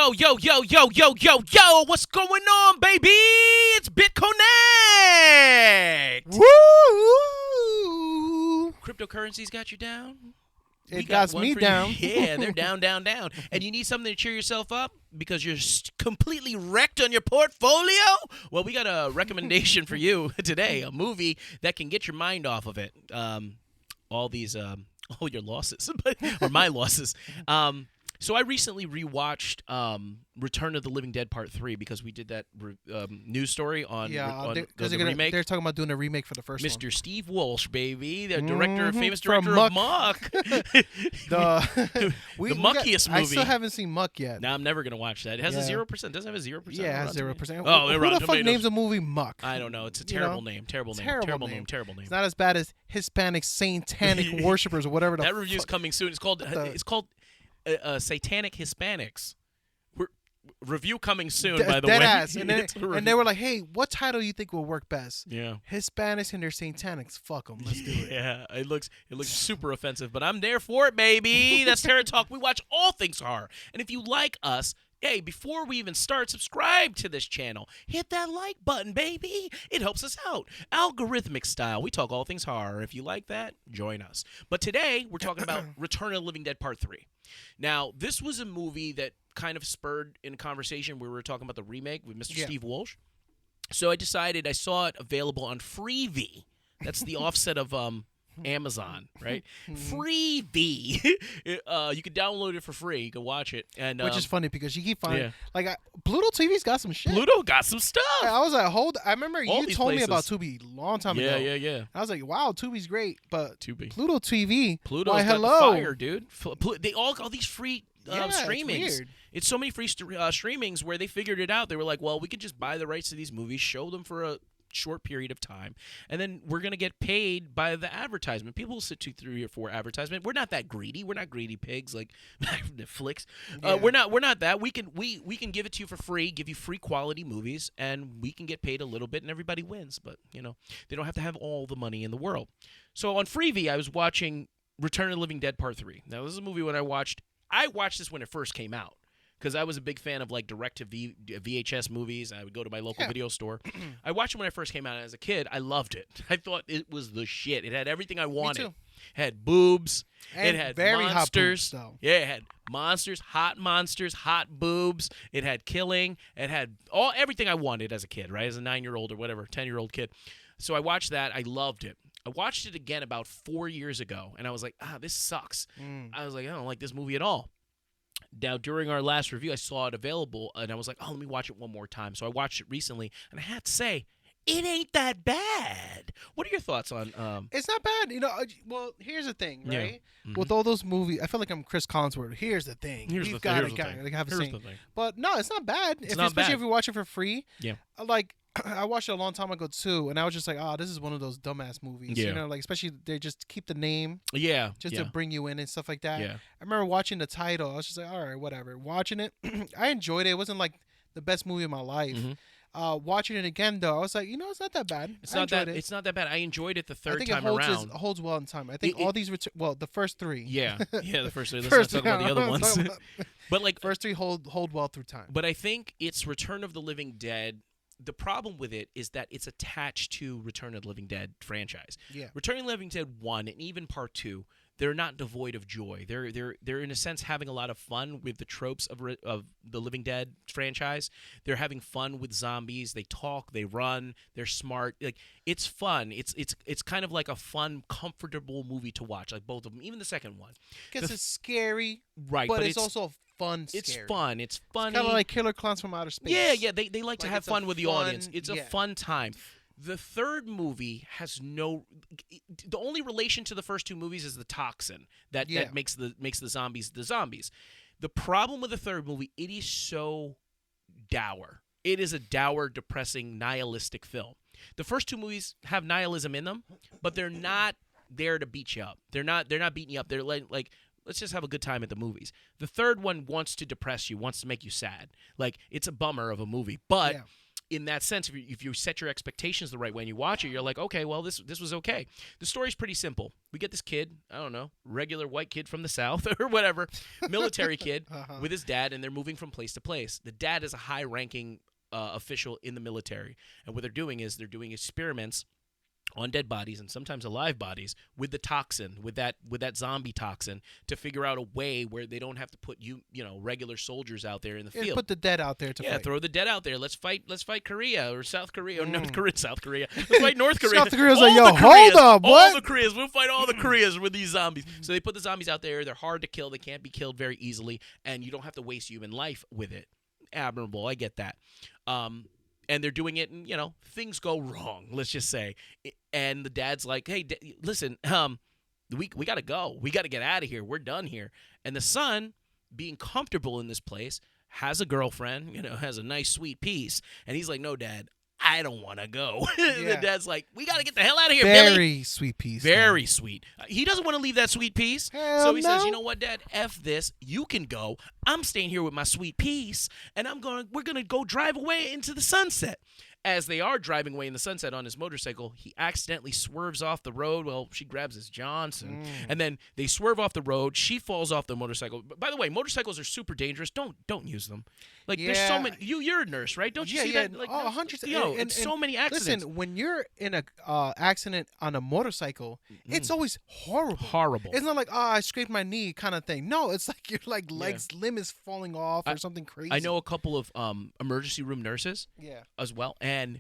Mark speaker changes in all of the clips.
Speaker 1: Yo, yo, yo, yo, yo, yo, yo, what's going on, baby? It's BitConnect!
Speaker 2: Woo!
Speaker 1: Cryptocurrency's got you down?
Speaker 2: It got me down.
Speaker 1: Yeah, they're down, down, down. And you need something to cheer yourself up because you're completely wrecked on your portfolio? Well, we got a recommendation for you today, a movie that can get your mind off of it. All your losses, or my losses. So I recently rewatched Return of the Living Dead Part 3 because we did that news story on, the remake.
Speaker 2: They're talking about doing a remake for the first one.
Speaker 1: Mr. Steve Walsh, baby, the famous director of Muck.
Speaker 2: The
Speaker 1: muckiest movie.
Speaker 2: I still haven't seen Muck yet.
Speaker 1: No, I'm never going to watch that. It has a 0%. Doesn't it have a 0%?
Speaker 2: Yeah, it has 0%.
Speaker 1: Oh,
Speaker 2: who the fuck names a movie Muck?
Speaker 1: I don't know. It's a terrible name. Terrible name.
Speaker 2: It's not as bad as Hispanic satanic worshippers or whatever.
Speaker 1: That review's coming soon. It's called Satanic Hispanics. Review coming soon, by the way.
Speaker 2: Ass. And they were like, hey, what title do you think will work best?
Speaker 1: Yeah.
Speaker 2: Hispanics and their satanics. Fuck them. Let's do it.
Speaker 1: Yeah, it looks super offensive, but I'm there for it, baby. That's Terror Talk. We watch all things horror. And if you like us, hey, before we even start, subscribe to this channel. Hit that like button, baby. It helps us out. Algorithmic style. We talk all things horror. If you like that, join us. But today, we're talking about Return of the Living Dead Part 3. Now, this was a movie that kind of spurred in a conversation where we were talking about the remake with Mr. Steve Walsh. So I saw it available on Freevee. That's the offset of Amazon, right? Freevee. You can download it for free. You can watch it, and
Speaker 2: which is funny because you keep finding Pluto TV's got some shit.
Speaker 1: Pluto got some stuff.
Speaker 2: I was like, I remember
Speaker 1: all
Speaker 2: you told me about Tubi a long time ago.
Speaker 1: Yeah.
Speaker 2: I was like, wow, Tubi's great, but
Speaker 1: Tubi.
Speaker 2: Pluto TV.
Speaker 1: Pluto's
Speaker 2: why,
Speaker 1: got
Speaker 2: hello,
Speaker 1: the fire, dude. They all these free streamings. It's so many free streamings where they figured it out. They were like, well, we could just buy the rights to these movies, show them for a short period of time, and then we're going to get paid by the advertisement. People will sit 2, 3, or 4 advertisement. We're not that greedy. We're not greedy pigs like Netflix. We're not that. We can give it to you for free, give you free quality movies, and we can get paid a little bit, and everybody wins. But they don't have to have all the money in the world. So on Freevee, I was watching Return of the Living Dead Part 3. Now, this is a movie I watched this when it first came out because I was a big fan of like direct-to-VHS movies. I would go to my local video store. I watched it when I first came out, and as a kid, I loved it. I thought it was the shit. It had everything I wanted.
Speaker 2: Me too.
Speaker 1: It had boobs.
Speaker 2: And
Speaker 1: it had
Speaker 2: very
Speaker 1: monsters.
Speaker 2: Hot boobs,
Speaker 1: yeah, it had monsters, hot boobs. It had killing. It had everything I wanted as a kid, right? As a 9-year-old or whatever, 10-year-old kid. So I watched that. I loved it. I watched it again about 4 years ago, and I was like, this sucks. I was like, I don't like this movie at all. Now, during our last review, I saw it available, and I was like, let me watch it one more time. So I watched it recently, and I have to say, it ain't that bad. What are your thoughts on
Speaker 2: It's not bad. Well, here's the thing, right?
Speaker 1: Yeah. Mm-hmm.
Speaker 2: With all those movies, I feel like I'm Chris Collinsworth. Here's the thing. We've got to have a scene. But no, it's not bad. Especially if you watch it for free.
Speaker 1: Yeah.
Speaker 2: Like, I watched it a long time ago too, and I was just like, this is one of those dumbass movies.
Speaker 1: Yeah.
Speaker 2: Like especially they just keep the name.
Speaker 1: Yeah.
Speaker 2: Just to bring you in and stuff like that.
Speaker 1: Yeah.
Speaker 2: I remember watching the title. I was just like, all right, whatever. Watching it, I enjoyed it. It wasn't like the best movie of my life. Mm-hmm. Watching it again though, I was like, it's not that bad.
Speaker 1: It's not that bad. I enjoyed it the third time
Speaker 2: around.
Speaker 1: I think
Speaker 2: it holds well in time. I think all these the first 3.
Speaker 1: Yeah, the first 3. Let's not talk about the other ones. But like
Speaker 2: first 3 hold well through time.
Speaker 1: But I think it's Return of the Living Dead. The problem with it is that it's attached to Return of the Living Dead franchise.
Speaker 2: Yeah. Return
Speaker 1: of the Living Dead 1 and even Part 2, they're not devoid of joy. They're in a sense having a lot of fun with the tropes of the Living Dead franchise. They're having fun with zombies. They talk, they run, they're smart. Like it's fun. It's kind of like a fun, comfortable movie to watch. Like both of them, even the second one.
Speaker 2: Because it's scary,
Speaker 1: right?
Speaker 2: But it's also fun. Scary.
Speaker 1: It's fun. It's funny.
Speaker 2: It's kind of like Killer Clowns from Outer Space.
Speaker 1: Yeah. They like to have fun with the audience. It's a fun time. The third movie has the only relation to the first 2 movies is the toxin that makes the zombies the zombies. The problem with the third movie, it is so dour. It is a dour, depressing, nihilistic film. The first 2 movies have nihilism in them, but they're not there to beat you up. They're not beating you up. They're like let's just have a good time at the movies. The third one wants to depress you, wants to make you sad. Like it's a bummer of a movie, but in that sense, if you set your expectations the right way and you watch it, you're like, okay, well, this was okay. The story's pretty simple. We get this kid, I don't know, regular white kid from the South or whatever, military kid with his dad, and they're moving from place to place. The dad is a high-ranking official in the military, and what they're doing experiments on dead bodies and sometimes alive bodies with the toxin, with that zombie toxin, to figure out a way where they don't have to put regular soldiers out there in the field.
Speaker 2: Put the dead out there to fight.
Speaker 1: Yeah, throw the dead out there. Let's fight Korea or South Korea or North Korea. South Korea. Let's fight North Korea.
Speaker 2: South Korea's like, yo, hold up, what?
Speaker 1: All the Koreas. We'll fight all the Koreas with these zombies. So they put the zombies out there. They're hard to kill. They can't be killed very easily, and you don't have to waste human life with it. Admirable. I get that. And they're doing it, and things go wrong. Let's just say, and the dad's like, "Hey, listen, we got to go. We got to get out of here. We're done here." And the son, being comfortable in this place, has a girlfriend, has a nice sweet piece, and he's like, "No, Dad, I don't want to go." The dad's like, "We got to get the hell out of here, Billy."
Speaker 2: Very sweet piece.
Speaker 1: Very sweet. He doesn't want to leave that sweet piece. So he says, "You know what, Dad? F this. You can go. I'm staying here with my sweet piece, and we're going to go drive away into the sunset." As they are driving away in the sunset on his motorcycle, he accidentally swerves off the road. Well, she grabs his Johnson, and then they swerve off the road. She falls off the motorcycle. By the way, motorcycles are super dangerous. Don't use them. Like there's so many. You're a nurse, right? Don't you see that? Like,
Speaker 2: 100%.
Speaker 1: And so many accidents.
Speaker 2: Listen, when you're in a accident on a motorcycle, it's always horrible.
Speaker 1: Horrible.
Speaker 2: It's not like I scraped my knee kind of thing. No, it's like your limb is falling off or something crazy.
Speaker 1: I know a couple of emergency room nurses. As well. And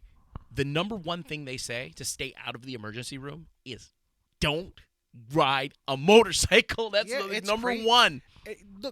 Speaker 1: the number one thing they say to stay out of the emergency room is don't ride a motorcycle. That's number one.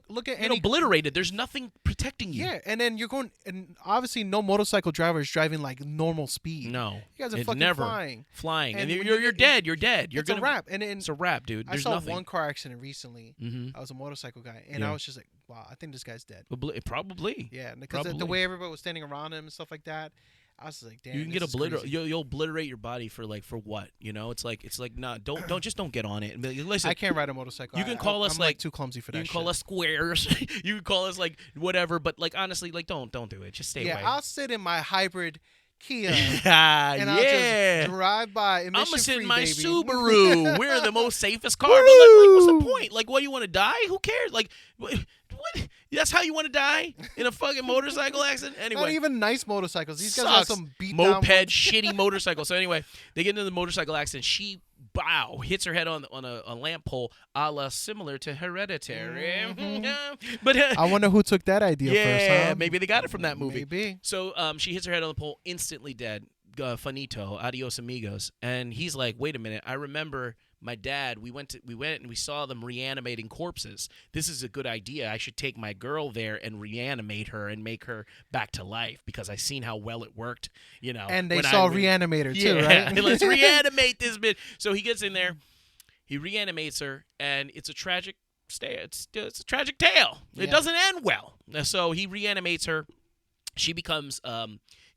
Speaker 2: Look at
Speaker 1: any obliterated. There's nothing protecting you.
Speaker 2: Yeah, and then you're going, and obviously no motorcycle driver is driving like normal speed.
Speaker 1: No,
Speaker 2: you guys are fucking flying,
Speaker 1: and you're dead. You're dead.
Speaker 2: It's a wrap, and
Speaker 1: it's a wrap, dude. There's
Speaker 2: I saw one car accident recently. I was a motorcycle guy, and I was just like, wow, I think this guy's dead.
Speaker 1: Probably.
Speaker 2: Yeah, because the way everybody was standing around him and stuff like that. I was like, damn.
Speaker 1: You can get obliterated. You'll obliterate your body for what? It's like nah. Don't get on it. Listen,
Speaker 2: I can't ride a motorcycle.
Speaker 1: You can call us
Speaker 2: I'm like too clumsy for that.
Speaker 1: You can call us squares. You can call us like whatever. But like honestly, like don't do it. Just stay away.
Speaker 2: Yeah, I'll sit in my hybrid Kia
Speaker 1: and
Speaker 2: I'll just drive by.
Speaker 1: I'm gonna sit in my
Speaker 2: baby.
Speaker 1: Subaru. We're the most safest car. But like, what's the point? Like, what, you want to die? Who cares? Like, what? That's how you want to die in a fucking motorcycle accident? Anyway,
Speaker 2: not even nice motorcycles. These guys have some beat
Speaker 1: moped, shitty motorcycle. So anyway, they get into the motorcycle accident. She hits her head on a lamp pole, a la similar to Hereditary. But
Speaker 2: I wonder who took that idea first.
Speaker 1: Yeah, maybe they got it from that movie.
Speaker 2: Maybe.
Speaker 1: So she hits her head on the pole, instantly dead. Finito, adios amigos. And he's like, wait a minute, I remember my dad, we went and we saw them reanimating corpses. This is a good idea. I should take my girl there and reanimate her and make her back to life because I seen how well it worked,
Speaker 2: And they saw Reanimator too, right?
Speaker 1: Let's reanimate this bitch. So he gets in there, he reanimates her, and it's a tragic it's a tragic tale. It doesn't end well. So he reanimates her. She becomes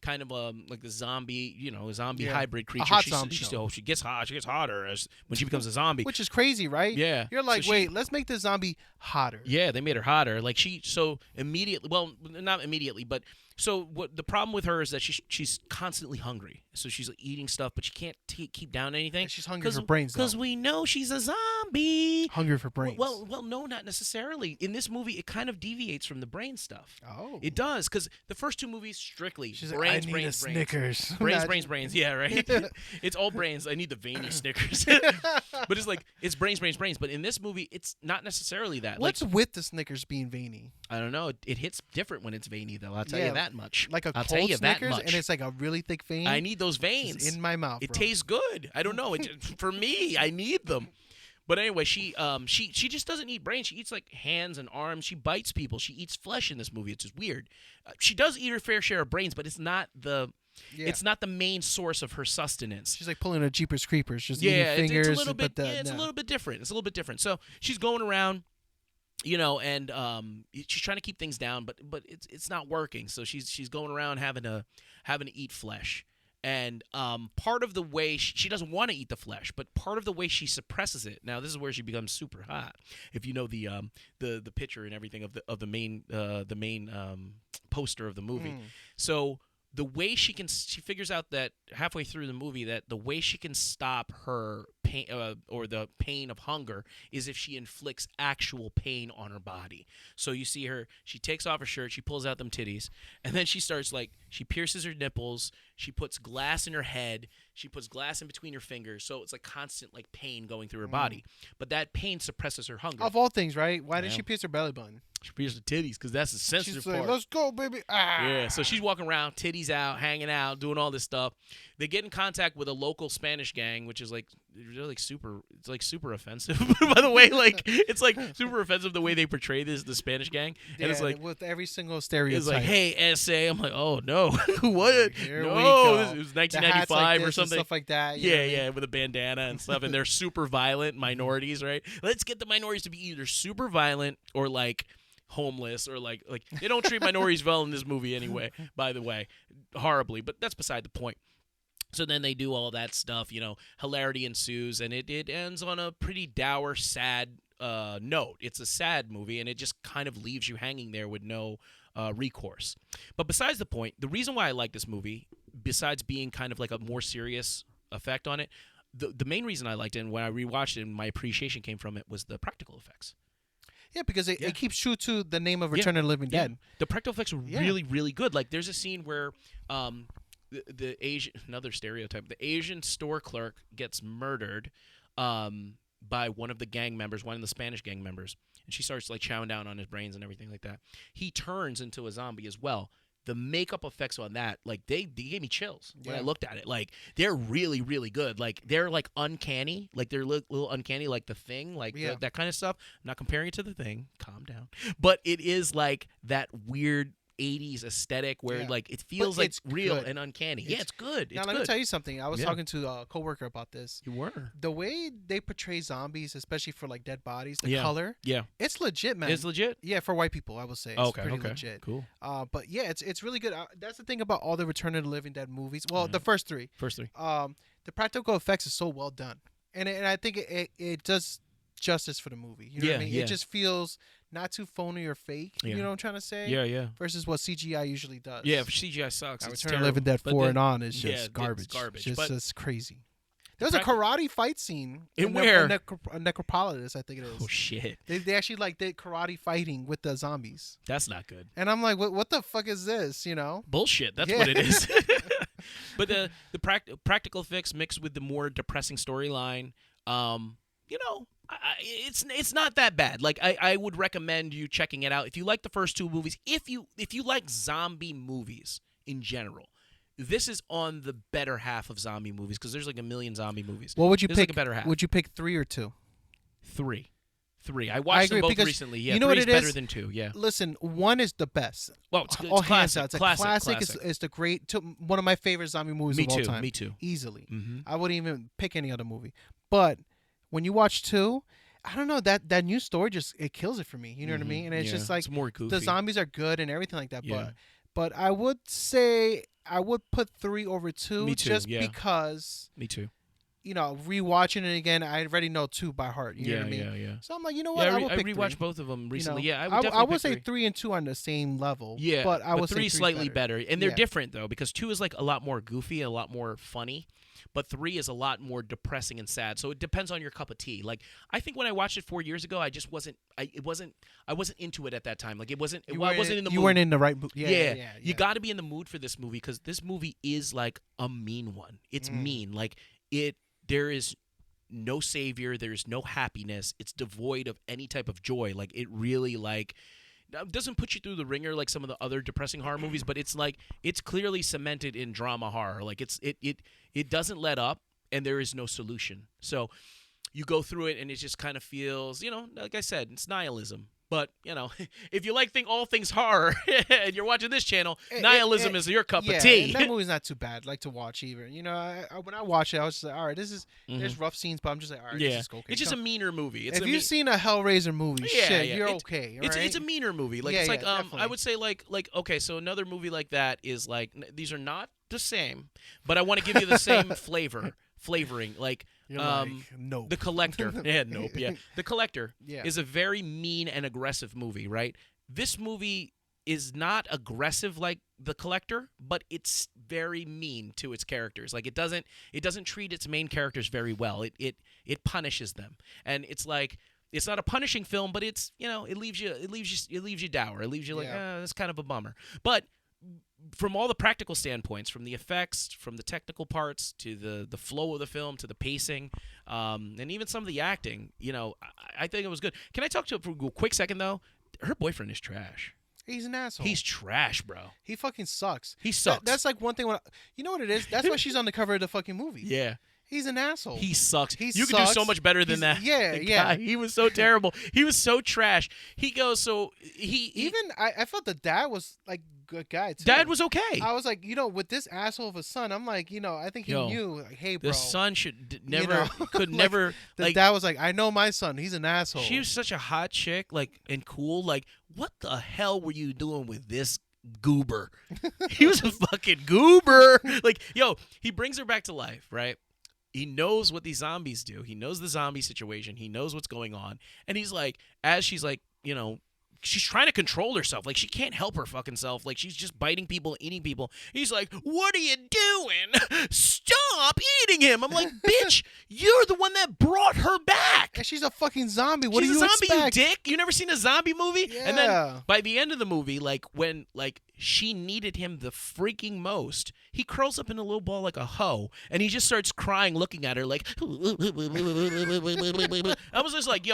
Speaker 1: kind of like a zombie, a zombie hybrid creature.
Speaker 2: A hot zombie.
Speaker 1: She gets hot. She gets hotter when she becomes a zombie.
Speaker 2: Which is crazy, right?
Speaker 1: Yeah.
Speaker 2: You're like, wait, let's make this zombie hotter.
Speaker 1: Yeah, they made her hotter. Like so immediately. Well, not immediately, but so what the problem with her is that she's constantly hungry. So she's eating stuff, but she can't keep down anything.
Speaker 2: And she's hungry for brains.
Speaker 1: Because we know she's a zombie.
Speaker 2: Hungry for brains.
Speaker 1: Well, no, not necessarily. In this movie, it kind of deviates from the brain stuff.
Speaker 2: Oh.
Speaker 1: It does, because the first two movies strictly
Speaker 2: she's
Speaker 1: brains,
Speaker 2: like, I need
Speaker 1: brains,
Speaker 2: a
Speaker 1: brains.
Speaker 2: Snickers.
Speaker 1: Brains. Yeah, right. It's all brains. I need the veiny Snickers. But it's like it's brains. But in this movie, it's not necessarily that.
Speaker 2: What's with the Snickers being veiny?
Speaker 1: I don't know. It hits different when it's veiny, though. I'll tell you that much.
Speaker 2: Like
Speaker 1: I'll
Speaker 2: cold
Speaker 1: tell you
Speaker 2: Snickers,
Speaker 1: that much.
Speaker 2: and it's like a really thick vein.
Speaker 1: I need those veins
Speaker 2: it's in my mouth.
Speaker 1: It tastes good. I don't know. For me, I need them. But anyway, she just doesn't eat brains. She eats like hands and arms. She bites people. She eats flesh in this movie. It's just weird. She does eat her fair share of brains, but it's not the main source of her sustenance.
Speaker 2: She's like pulling a Jeepers Creepers, just eating fingers.
Speaker 1: It's a little bit. It's a little bit different. It's a little bit different. So she's going around, and she's trying to keep things down, but it's not working. So she's going around having to eat flesh. And part of the way she doesn't want to eat the flesh, but part of the way she suppresses it. Now this is where she becomes super hot. If you know the picture and everything of the main poster of the movie. So the way she figures out that halfway through the movie that the way she can stop her pain or the pain of hunger is if she inflicts actual pain on her body. So you see her, she takes off her shirt, she pulls out them titties, and then she starts she pierces her nipples, she puts glass in her head, she puts glass in between her fingers, so it's constant pain going through her body. But that pain suppresses her hunger.
Speaker 2: Of all things, right? Why did she pierce her belly button?
Speaker 1: She pierced her titties because that's the sensitive part.
Speaker 2: Let's go, baby. Ah.
Speaker 1: Yeah, so she's walking around, titties out, hanging out, doing all this stuff. They get in contact with a local Spanish gang, which is really super. It's super offensive. By the way, it's super offensive the way they portray the Spanish gang. And it's
Speaker 2: with every single stereotype.
Speaker 1: It's hey, SA. I'm oh no, what?
Speaker 2: Here
Speaker 1: no, it was 1995 or something.
Speaker 2: Stuff like that.
Speaker 1: Yeah, with a bandana and stuff, and they're super violent minorities, right? Let's get the minorities to be either super violent or homeless or they don't treat minorities well in this movie anyway, by the way, horribly, but that's beside the point. So then they do all that stuff, hilarity ensues, and it ends on a pretty dour, sad note. It's a sad movie, and it just kind of leaves you hanging there with no recourse. But besides the point, the reason why I like this movie, besides being kind of a more serious effect on it, the main reason I liked it, and when I rewatched it and my appreciation came from it, was the practical effects.
Speaker 2: Yeah, because it keeps true to the name of Return of the Living Dead.
Speaker 1: The practical effects are really, really good. There's a scene where the Asian, another stereotype, the Asian store clerk gets murdered by one of the gang members, one of the Spanish gang members, and she starts chowing down on his brains and everything like that. He turns into a zombie as well. The makeup effects on that, they gave me chills when I looked at it. They're really, really good. They're uncanny. They're a little uncanny, The Thing, that kind of stuff. I'm not comparing it to The Thing. Calm down. But it is that weird 80s aesthetic where it feels it's real good. And uncanny. It's good.
Speaker 2: Now, let me tell you something. I was talking to a coworker about this.
Speaker 1: You were.
Speaker 2: The way they portray zombies, especially for dead bodies, the color, it's legit, man.
Speaker 1: It's legit?
Speaker 2: Yeah, for white people, I will say. It's pretty legit.
Speaker 1: Cool.
Speaker 2: But yeah, it's really good. That's the thing about all the Return of the Living Dead movies. Well, the first three. The practical effects is so well done. And I think it does justice for the movie. You know what I mean? It just feels not too phony or fake. You know what I'm trying to say?
Speaker 1: Yeah.
Speaker 2: Versus what CGI usually does.
Speaker 1: Yeah, CGI sucks. It's
Speaker 2: Return of the Living Dead 4 and on is just garbage.
Speaker 1: It's garbage.
Speaker 2: Just crazy. There's a karate fight scene
Speaker 1: in where?
Speaker 2: Necropolis, I think it is.
Speaker 1: Oh shit!
Speaker 2: They actually did karate fighting with the zombies.
Speaker 1: That's not good.
Speaker 2: And I'm like, what the fuck is this?
Speaker 1: Bullshit. That's what it is. But the practical fix mixed with the more depressing storyline, it's not that bad. I would recommend you checking it out if you like the first two movies. If you like zombie movies in general. This is on the better half of zombie movies because there's a million zombie movies.
Speaker 2: What would you pick?
Speaker 1: A better half.
Speaker 2: Would you pick 3 or 2?
Speaker 1: 3. I watched them both recently. Yeah,
Speaker 2: you know what it is?
Speaker 1: Better than 2. Yeah.
Speaker 2: Listen, 1 is the best.
Speaker 1: Well, it's classic.
Speaker 2: It's classic. It's the great. One of my favorite zombie movies of all time.
Speaker 1: Me too.
Speaker 2: Easily.
Speaker 1: Mm-hmm.
Speaker 2: I wouldn't even pick any other movie. But when you watch 2, I don't know, that new story it kills it for me. You know what I mean? And it's just
Speaker 1: it's more goofy.
Speaker 2: The zombies are good and everything like that.
Speaker 1: Yeah.
Speaker 2: But I would say I would put 3 over 2.
Speaker 1: Me too,
Speaker 2: just because.
Speaker 1: Me too.
Speaker 2: Rewatching it again, I already know 2 by heart. You know what I mean?
Speaker 1: Yeah.
Speaker 2: So I'm like, you know what? I
Speaker 1: rewatched both of them recently.
Speaker 2: I would say 3 and 2 on the same level.
Speaker 1: Yeah,
Speaker 2: but I would say
Speaker 1: 3 slightly better. And they're different though, because 2 is a lot more goofy and a lot more funny. But 3 is a lot more depressing and sad. So it depends on your cup of tea. I think when I watched it 4 years ago, I just wasn't. I wasn't into it at that time. I wasn't in the mood.
Speaker 2: You weren't in the right mood. Yeah.
Speaker 1: You got to be in the mood for this movie because this movie is a mean one. It's mean. There is no savior. There's no happiness. It's devoid of any type of joy. It really doesn't put you through the ringer like some of the other depressing horror movies, but it's clearly cemented in drama horror. It doesn't let up, and there is no solution. So you go through it, and it just kind of feels, like I said, it's nihilism. But, if you like all things horror and you're watching this channel, nihilism is your cup of tea.
Speaker 2: And that movie's not too bad, to watch either. When I watched it, I was just like, all right, there's rough scenes, but I'm just like, all right, this is okay.
Speaker 1: It's just a meaner movie.
Speaker 2: If you've seen a Hellraiser movie, you're okay.
Speaker 1: It's a meaner movie. I would say okay, so another movie like that is these are not the same, but I want to give you the same flavoring.
Speaker 2: Nope.
Speaker 1: The Collector. Nope. The Collector is a very mean and aggressive movie, right? This movie is not aggressive like the Collector, but it's very mean to its characters. Like it doesn't treat its main characters very well. It punishes them, and it's like it's not a punishing film, but it's it leaves you dour. It leaves you like that's kind of a bummer. But from all the practical standpoints, from the effects, from the technical parts, to the flow of the film, to the pacing, and even some of the acting, I think it was good. Can I talk to you for a quick second, though? Her boyfriend is trash.
Speaker 2: He's an asshole.
Speaker 1: He's trash, bro.
Speaker 2: He fucking sucks.
Speaker 1: He sucks.
Speaker 2: That's like one thing. You know what it is? That's why she's on the cover of the fucking movie.
Speaker 1: Yeah.
Speaker 2: He's an asshole.
Speaker 1: He sucks. You can do so much better than that.
Speaker 2: Yeah, yeah.
Speaker 1: He was so terrible. He was so trash. He goes,
Speaker 2: I felt the dad was like good guy too.
Speaker 1: Dad was okay.
Speaker 2: I was like, with this asshole of a son, I'm like, I think he knew, like, hey, bro.
Speaker 1: The son should never, could never.
Speaker 2: The dad was like, I know my son. He's an asshole.
Speaker 1: She was such a hot chick, like, and cool. Like, what the hell were you doing with this goober? He was a fucking goober. Like, he brings her back to life, right? He knows what these zombies do. He knows the zombie situation. He knows what's going on. And he's like, as she's like, she's trying to control herself. Like, she can't help her fucking self. Like, she's just biting people, eating people. He's like, what are you doing? Stop eating him. I'm like, bitch, you're the one that brought her back.
Speaker 2: And she's a fucking zombie. What do you
Speaker 1: expect? She's a zombie,
Speaker 2: expect?
Speaker 1: you dick. You never seen a zombie movie?
Speaker 2: Yeah.
Speaker 1: And then by the end of the movie, like, when, like, she needed him the freaking most, he curls up in a little ball like a hoe, and he just starts crying, looking at her like, I was just like,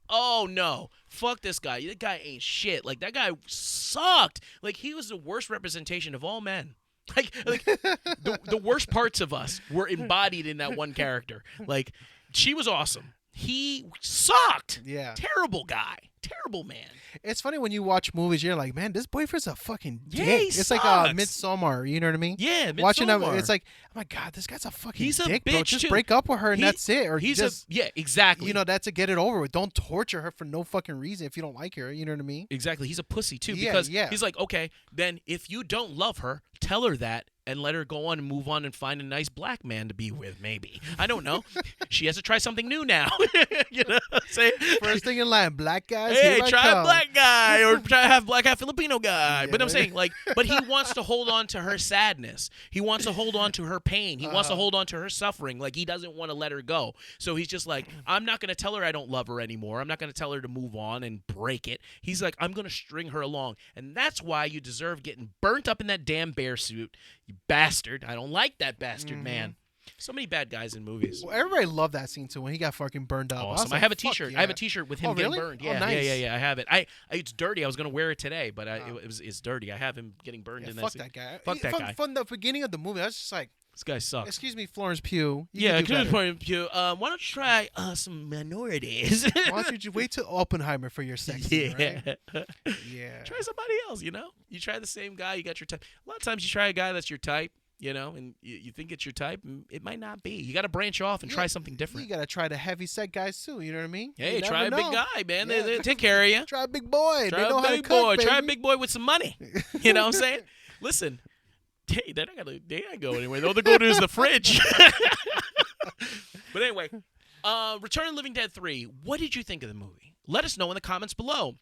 Speaker 1: oh no, fuck this guy. That guy ain't shit. Like, that guy sucked. Like, he was the worst representation of all men. Like the worst parts of us were embodied in that one character. Like, she was awesome. He sucked.
Speaker 2: Yeah.
Speaker 1: Terrible guy. Terrible man.
Speaker 2: It's funny when you watch movies, you're like, man, this boyfriend's a fucking dick.
Speaker 1: Yeah, he
Speaker 2: it's
Speaker 1: sucks.
Speaker 2: like Midsommar, you know what I mean?
Speaker 1: Yeah, Midsommar.
Speaker 2: Watching that, it's like, oh my God, this guy's a fucking dick, bro. Just break up with her and that's it. Or
Speaker 1: yeah, exactly.
Speaker 2: That's to get it over with. Don't torture her for no fucking reason if you don't like her, you know what I mean?
Speaker 1: Exactly. He's a pussy too, because he's like, okay, then if you don't love her, tell her that and let her go on and move on and find a nice black man to be with, maybe. I don't know. She has to try something new now. Say
Speaker 2: first thing in line, black guys.
Speaker 1: Hey, try a black guy or try to have black, half Filipino guy. Yeah, but I'm saying, like, but he wants to hold on to her sadness. He wants to hold on to her pain. He wants to hold on to her suffering. Like, he doesn't want to let her go. So he's just like, I'm not going to tell her I don't love her anymore. I'm not going to tell her to move on and break it. He's like, I'm going to string her along. And that's why you deserve getting burnt up in that damn bear suit. You bastard. I don't like that bastard, man. So many bad guys in movies.
Speaker 2: Well, everybody loved that scene too when he got fucking burned up.
Speaker 1: Awesome. I have a T-shirt. Yeah. I have a T-shirt with him getting burned. Yeah,
Speaker 2: nice.
Speaker 1: Yeah. I have it. It's dirty. I was gonna wear it today, but it's dirty. I have him getting burned in that scene.
Speaker 2: Fuck that guy.
Speaker 1: Fuck that guy.
Speaker 2: From the beginning of the movie, I was just like,
Speaker 1: this guy sucks.
Speaker 2: Excuse me, Florence Pugh.
Speaker 1: Florence Pugh. Why don't you try some minorities?
Speaker 2: Why don't you wait till Oppenheimer for your sex scene, right? Yeah.
Speaker 1: Try somebody else. You try the same guy. You got your type. A lot of times you try a guy that's your type. And you think it's your type, it might not be. You got to branch off and try something different.
Speaker 2: You got to try the heavy set guys too. You know what I mean?
Speaker 1: Hey, try a big guy, man. Yeah. They take care of you.
Speaker 2: Try a big boy.
Speaker 1: Try a big boy. Try a big boy with some money. You know what I'm saying? Listen, they're not gonna go anywhere. All they're going to is the fridge. But anyway, Return of the Living Dead 3. What did you think of the movie? Let us know in the comments below.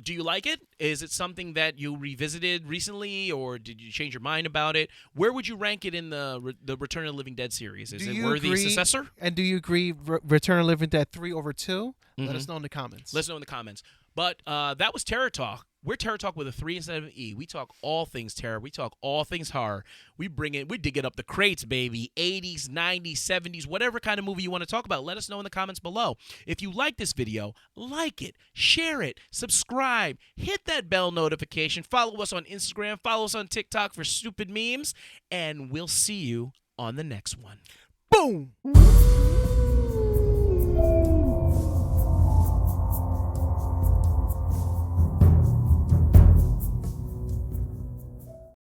Speaker 1: Do you like it? Is it something that you revisited recently, or did you change your mind about it? Where would you rank it in the Return of the Living Dead series? Is it worthy of successor?
Speaker 2: And do you agree Return of the Living Dead 3 over 2? Let us know in the comments.
Speaker 1: Let us know in the comments. But that was Terror Talk. We're Terror Talk with a 3 instead of an E. We talk all things terror. We talk all things horror. We dig it up the crates, baby. 80s, 90s, 70s, whatever kind of movie you want to talk about. Let us know in the comments below. If you like this video, like it, share it, subscribe, hit that bell notification, follow us on Instagram, follow us on TikTok for stupid memes, and we'll see you on the next one.
Speaker 2: Boom!